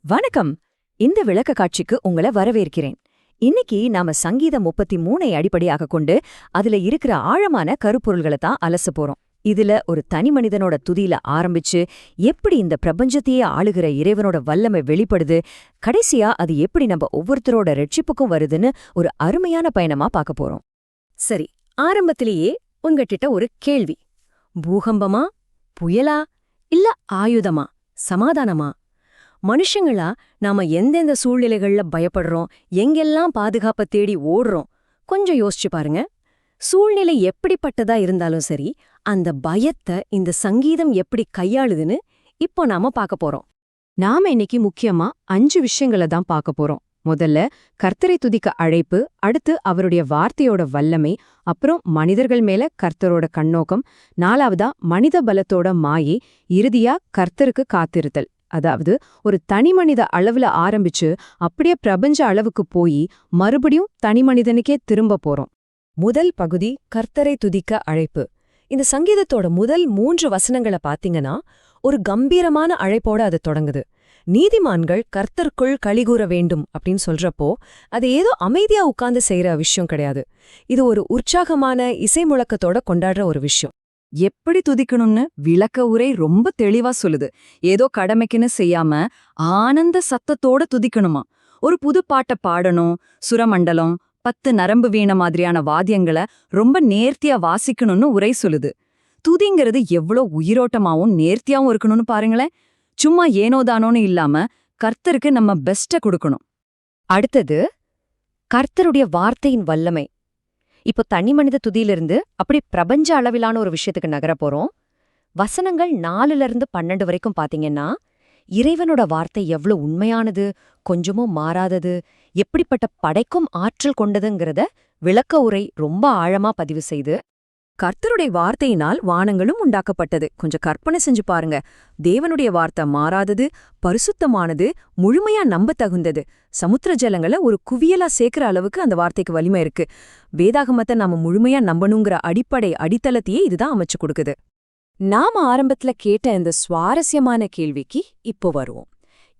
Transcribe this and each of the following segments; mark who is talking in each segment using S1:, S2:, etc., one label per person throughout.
S1: வணக்கம். இந்த விளக்க காட்சிக்கு உங்களை வரவேற்கிறேன். இன்னைக்கு நாம சங்கீதம் 33 அடிப்படையாக கொண்டு அதுல இருக்கிற ஆழமான கருப்பொருள்களை தான் அலச போறோம். இதுல ஒரு தனி மனிதனோட துதியில ஆரம்பிச்சு எப்படி இந்த பிரபஞ்சத்தையே ஆளுகிற இறைவனோட வல்லமை வெளிப்படுது, கடைசியா அது எப்படி நம்ம ஒவ்வொருத்தரோட ரட்சிப்புக்கும் வருதுன்னு ஒரு அருமையான பயணமா பார்க்க போறோம். சரி, ஆரம்பத்திலேயே உங்ககிட்ட ஒரு கேள்வி. பூகம்பமா, புயலா, இல்ல ஆயுதமா, சமாதானமா? மனுஷங்களா நாம எந்தெந்த சூழ்நிலைகள்ல பயப்படுறோம், எங்கெல்லாம் பாதுகாப்ப தேடி ஓடுறோம், கொஞ்சம் யோசிச்சு பாருங்க. சூழ்நிலை எப்படிப்பட்டதா இருந்தாலும் சரி, அந்த பயத்தை இந்த சங்கீதம் எப்படி கையாளுதுன்னு இப்போ நாம பார்க்க போறோம். நாம இன்னைக்கு முக்கியமா 5 விஷயங்களை தான் பார்க்க போறோம். முதல்ல கர்த்தரை துதிக்க அழைப்பு, அடுத்து அவருடைய வார்த்தையோட வல்லமை, அப்புறம் மனிதர்கள் மேல கர்த்தரோட கண்ணோக்கம், 4வதா மனித பலத்தோட மாயை, இறுதியா கர்த்தருக்கு காத்திருத்தல். அதாவது ஒரு தனிமனித அளவுல ஆரம்பிச்சு அப்படியே பிரபஞ்ச அளவுக்கு போய் மறுபடியும் தனிமனிதனுக்கே திரும்ப போறோம். முதல் பகுதி கர்த்தரை துதிக்க அழைப்பு. இந்த சங்கீதத்தோட முதல் 3 வசனங்களை பாத்தீங்கன்னா ஒரு கம்பீரமான அழைப்போட அது தொடங்குது. நீதிமான்கள் கர்த்தருக்குள் களிகூற வேண்டும் அப்படின்னு சொல்றப்போ அது ஏதோ அமைதியா உட்கார்ந்து செய்யற விஷயம் கிடையாது. இது ஒரு உற்சாகமான இசை முழக்கத்தோட கொண்டாடுற ஒரு விஷயம். எப்படி துதிக்கணும்னு விளக்க உரை ரொம்ப தெளிவா சொல்லுது. ஏதோ கடமைக்குன்னு செய்யாம ஆனந்த சத்தத்தோட துதிக்கணுமா. ஒரு புது பாட்டை பாடணும், சுரமண்டலம், 10 நரம்பு வீண மாதிரியான வாத்தியங்களை ரொம்ப நேர்த்தியா வாசிக்கணும்னு உரை சொல்லுது. துதிங்கிறது எவ்வளோ உயிரோட்டமாவும் நேர்த்தியாவும் இருக்கணும்னு பாருங்களேன். சும்மா ஏனோதானோன்னு இல்லாம கர்த்தருக்கு நம்ம பெஸ்ட்டை கொடுக்கணும். அடுத்தது கர்த்தருடைய வார்த்தையின் வல்லமை. இப்போ தனி மனித துதியிலிருந்து அப்படி பிரபஞ்ச அளவிலான ஒரு விஷயத்துக்கு நகர போறோம். வசனங்கள் 4லிருந்து 12 வரைக்கும் பாத்தீங்கன்னா இறைவனோட வார்த்தை எவ்வளவு உண்மையானது, கொஞ்சமும் மாறாதது, எப்படிப்பட்ட படைக்கும் ஆற்றல் கொண்டதுங்கிறத விளக்க உரை ரொம்ப ஆழமா பதிவு செய்து, கர்த்தருடைய வார்த்தையினால் வானங்களும் உண்டாக்கப்பட்டது. கொஞ்சம் கற்பனை செஞ்சு பாருங்க. தேவனுடைய வார்த்தை மாறாதது, பரிசுத்தமானது, முழுமையா நம்ப தகுந்தது. சமுத்திர ஜலங்களை ஒரு குவியலா சேர்க்கிற அளவுக்கு அந்த வார்த்தைக்கு வலிமை இருக்கு. வேதாகமத்தை நாம முழுமையா நம்பணுங்கிற அடிப்படை அடித்தளத்தையே இதுதான் அமைச்சு கொடுக்குது. நாம ஆரம்பத்துல கேட்ட இந்த சுவாரஸ்யமான கேள்விக்கு இப்போ வருவோம்.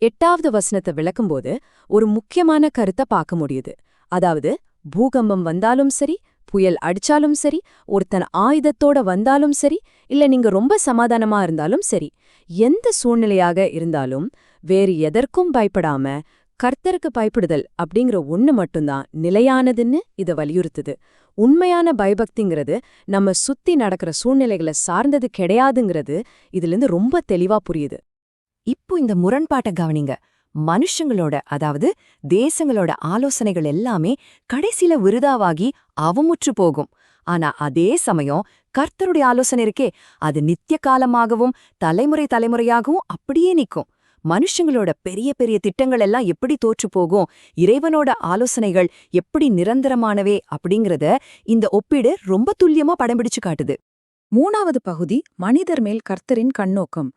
S1: 8வது வசனத்தை விளக்கும்போது ஒரு முக்கியமான கருத்தை பார்க்க முடியுது. அதாவது பூகம்பம் வந்தாலும் சரி, புயல் அடிச்சாலும் சரி, ஒருத்தன் ஆயுதத்தோட வந்தாலும் சரி, இல்ல நீங்க ரொம்ப சமாதானமா இருந்தாலும் சரி, எந்த சூழ்நிலையாக இருந்தாலும் வேறு எதற்கும் பயப்படாம கர்த்தருக்கு பயப்படுதல் அப்படிங்கிற ஒண்ணு மட்டும்தான் நிலையானதுன்னு இதை வலியுறுத்துது. உண்மையான பயபக்திங்கிறது நம்ம சுத்தி நடக்கிற சூழ்நிலைகளை சார்ந்தது கிடையாதுங்கிறது இதிலிருந்து ரொம்ப தெளிவா புரியுது. இப்போ இந்த முரண்பாட்டை கவனிங்க. மனுஷங்களோட, அதாவது தேசங்களோட ஆலோசனைகள் எல்லாமே கடைசியில விருதாவாகி அவமுற்று போகும். ஆனா அதே சமயம் கர்த்தருடைய ஆலோசனை இருக்கே, அது நித்திய காலமாகவும் தலைமுறை தலைமுறையாகவும் அப்படியே நிக்கும். மனுஷங்களோட பெரிய பெரிய திட்டங்கள் எல்லாம் எப்படி தோற்று போகும், இறைவனோட ஆலோசனைகள் எப்படி நிரந்தரமானவே அப்படிங்கறத இந்த ஒப்பீடு ரொம்ப துல்லியமா படம் பிடிச்சு காட்டுது. 3வது பகுதி மனிதர் மேல் கர்த்தரின் கண்ணோக்கம்.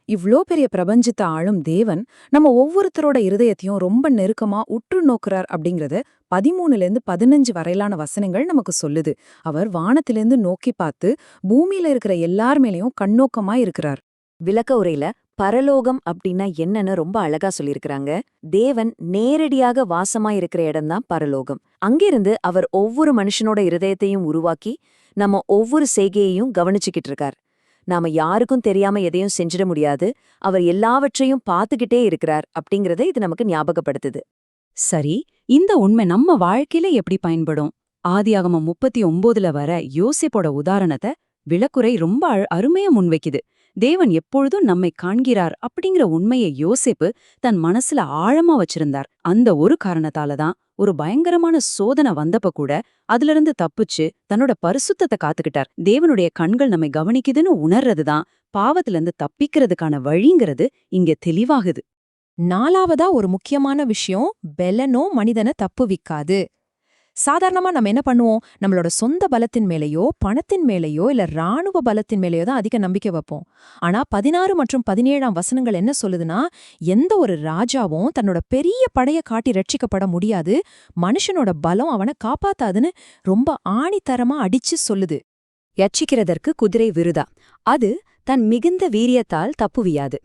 S1: இவ்ளோ பெரிய பிரபஞ்சத்தை ஆளும் தேவன் நம்ம ஒவ்வொருத்தரோட இருதயத்தையும் ரொம்ப நெருக்கமா உற்று நோக்குறார் அப்படிங்கறது 13லேருந்து 15 வரையிலான வசனங்கள் நமக்கு சொல்லுது. அவர் வானத்திலேருந்து நோக்கி பார்த்து பூமியில இருக்கிற எல்லார் மேலேயும் கண்ணோக்கமா இருக்கிறார். விளக்க உரையில பரலோகம் அப்படின்னா என்னன்னு ரொம்ப அழகா சொல்லியிருக்கிறாங்க. தேவன் நேரடியாக வாசமா இருக்கிற இடம்தான் பரலோகம். அங்கிருந்து அவர் ஒவ்வொரு மனுஷனோட இருதயத்தையும் உருவாக்கி நம்ம ஒவ்வொரு செய்கையையும் கவனிச்சுக்கிட்டு இருக்கார். நாம யாருக்கும் தெரியாம எதையும் செஞ்சிட முடியாது. அவர் எல்லாவற்றையும் பார்த்துக்கிட்டே இருக்கிறார் அப்படிங்கறத இது நமக்கு ஞாபகப்படுத்துது. சரி, இந்த உண்மை நம்ம வாழ்க்கையில எப்படி பயன்படும்? ஆதியாகமம் 39ல வர யோசேப்போட உதாரணத்தை விளக்குரை ரொம்ப அருமையா முன்வைக்குது. தேவன் எப்பொழுதும் நம்மை காண்கிறார் அப்படிங்கிற உண்மையை யோசேப்பு தன் மனசுல ஆழமா வச்சிருந்தார். அந்த ஒரு காரணத்தாலதான் ஒரு பயங்கரமான சோதனை வந்தப்ப கூட அதிலிருந்து தப்பிச்சு தன்னோட பரிசுத்தத்தை காத்துக்கிட்டார். தேவனுடைய கண்கள் நம்மை கவனிக்குதுன்னு உணர்றதுதான் பாவத்திலிருந்து தப்பிக்கிறதுக்கான வழிங்கிறது இங்க தெளிவாகுது. 4வதா ஒரு முக்கியமான விஷயம், பெலனோ மனிதனை தப்புவிக்காது. சாதாரணமா நம்ம என்ன பண்ணுவோம், நம்மளோட சொந்த பலத்தின் மேலேயோ பணத்தின் மேலேயோ இல்ல ராணுவ பலத்தின் மேலேயோ தான் அதிக நம்பிக்கை வைப்போம். ஆனா 16 மற்றும் 17ஆம் வசனங்கள் என்ன சொல்லுதுன்னா, எந்த ஒரு ராஜாவும் தன்னோட பெரிய படைய காட்டி ரட்சிக்கப்பட முடியாது, மனுஷனோட பலம் அவனை காப்பாத்தாதுன்னு ரொம்ப ஆணித்தரமா அடிச்சு சொல்லுது. யட்சிக்கிறதற்கு குதிரை விருதா, அது தன் மிகுந்த வீரியத்தால் தப்புவியாது.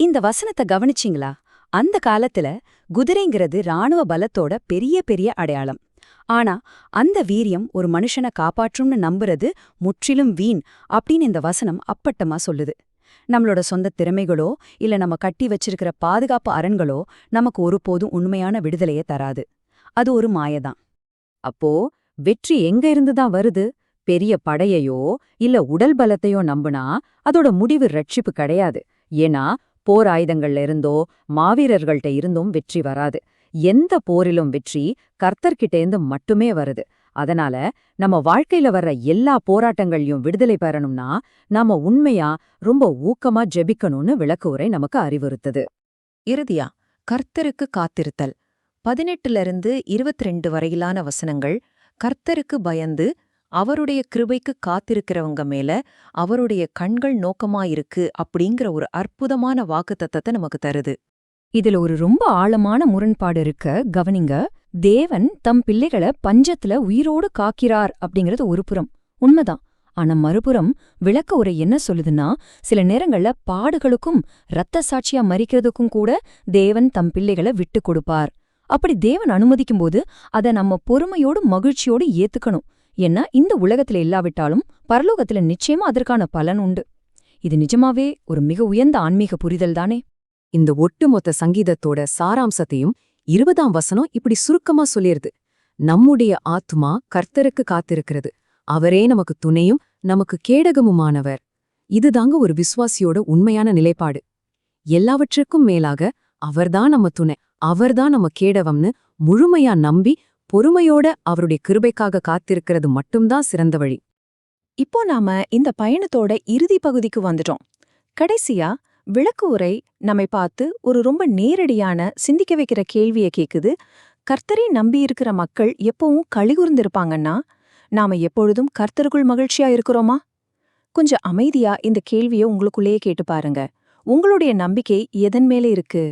S1: இந்த வசனத்தை கவனிச்சிங்களா? அந்த காலத்துல குதிரைங்கிறது ராணுவ பலத்தோட பெரிய பெரிய அடையாளம். ஆனா அந்த வீரியம் ஒரு மனுஷனை காப்பாற்றும்னு நம்புறது முற்றிலும் வீண் அப்படின்னு இந்த வசனம் அப்பட்டமா சொல்லுது. நம்மளோட சொந்த திறமைகளோ இல்ல நம்ம கட்டி வச்சிருக்கிற பாதுகாப்பு அரண்களோ நமக்கு ஒருபோதும் உண்மையான விடுதலையே தராது. அது ஒரு மாயதான். அப்போ வெற்றி எங்க இருந்துதான் வருது? பெரிய படையையோ இல்ல உடல் பலத்தையோ நம்புனா அதோட முடிவு ரட்சிப்பு கிடையாது. ஏன்னா போர் ஆயுதங்கள்ல இருந்தோ மாவீரர்கள்ட்ட இருந்தும் வெற்றி வராது. எந்த போரிலும் வெற்றி கர்த்தர்கிட்டேந்து மட்டுமே வருது. அதனால நம்ம வாழ்க்கையில வர்ற எல்லா போராட்டங்களையும் விடுதலை பெறணும்னா நாம உண்மையா ரொம்ப ஊக்கமா ஜெபிக்கணும்னு விளக்கு உரை நமக்கு அறிவுறுத்துது.
S2: இறுதியா, கர்த்தருக்கு காத்திருத்தல் 18 வரையிலான வசனங்கள் கர்த்தருக்கு பயந்து அவருடைய கிருபைக்கு காத்திருக்கிறவங்க மேல அவருடைய கண்கள் நோக்கமாயிருக்கு அப்படிங்கிற ஒரு அற்புதமான வாக்குத்தத்தத்தை நமக்கு தருது.
S1: இதுல ஒரு ரொம்ப ஆழமான முரண்பாடு இருக்க கவனிங்க. தேவன் தம் பிள்ளைகளை பஞ்சத்துல உயிரோடு காக்கிறார் அப்படிங்கிறது ஒரு புறம் உண்மைதான். ஆனா மறுபுறம் விளக்க உரை என்ன சொல்லுதுன்னா, சில நேரங்கள்ல பாடுகளுக்கும் இரத்த சாட்சியா மரிக்கிறதுக்கும் கூட தேவன் தம் பிள்ளைகளை விட்டு கொடுப்பார். அப்படி தேவன் அனுமதிக்கும்போது அதை நம்ம பொறுமையோடு மகிழ்ச்சியோடு ஏத்துக்கணும். ஏன்னா இந்த உலகத்துல இல்லாவிட்டாலும் பரலோகத்துல நிச்சயமா அதற்கான பலன் உண்டு. இது நிஜமாவே ஒரு மிக உயர்ந்த ஆன்மீக புரிதல் தானே.
S2: இந்த ஒட்டுமொத்த சங்கீதத்தோட சாராம்சத்தையும் 20ஆம் வசனம் இப்படி சுருக்கமா சொல்லிருது. நம்முடைய ஆத்துமா கர்த்தருக்கு காத்திருக்கிறது, அவரே நமக்கு துணையும் நமக்கு கேடகமுமானவர். இதுதாங்க ஒரு விசுவாசியோட உண்மையான நிலைப்பாடு. எல்லாவற்றுக்கும் மேலாக அவர்தான் நம்ம துணை, அவர்தான் நம்ம கேடவம்னு முழுமையா நம்பி பொறுமையோட அவருடைய கிருபைக்காக காத்திருக்கிறது மட்டும்தான் சிறந்த வழி. இப்போ நாம இந்த பயணத்தோட இறுதி பகுதிக்கு வந்துட்டோம். கடைசியா விளக்கு உரை நம்மை பார்த்து ஒரு ரொம்ப நேரடியான சிந்திக்க வைக்கிற கேள்விய கேக்குது. கர்த்தரை நம்பியிருக்கிற மக்கள் எப்பவும் களிகூர்ந்திருப்பாங்கன்னா, நாம எப்பொழுதும் கர்த்தருக்குள் மகிழ்ச்சியா இருக்கிறோமா? கொஞ்சம் அமைதியா இந்த கேள்விய உங்களுக்குள்ளேயே கேட்டு பாருங்க. உங்களுடைய நம்பிக்கை எதன் மேல இருக்கு?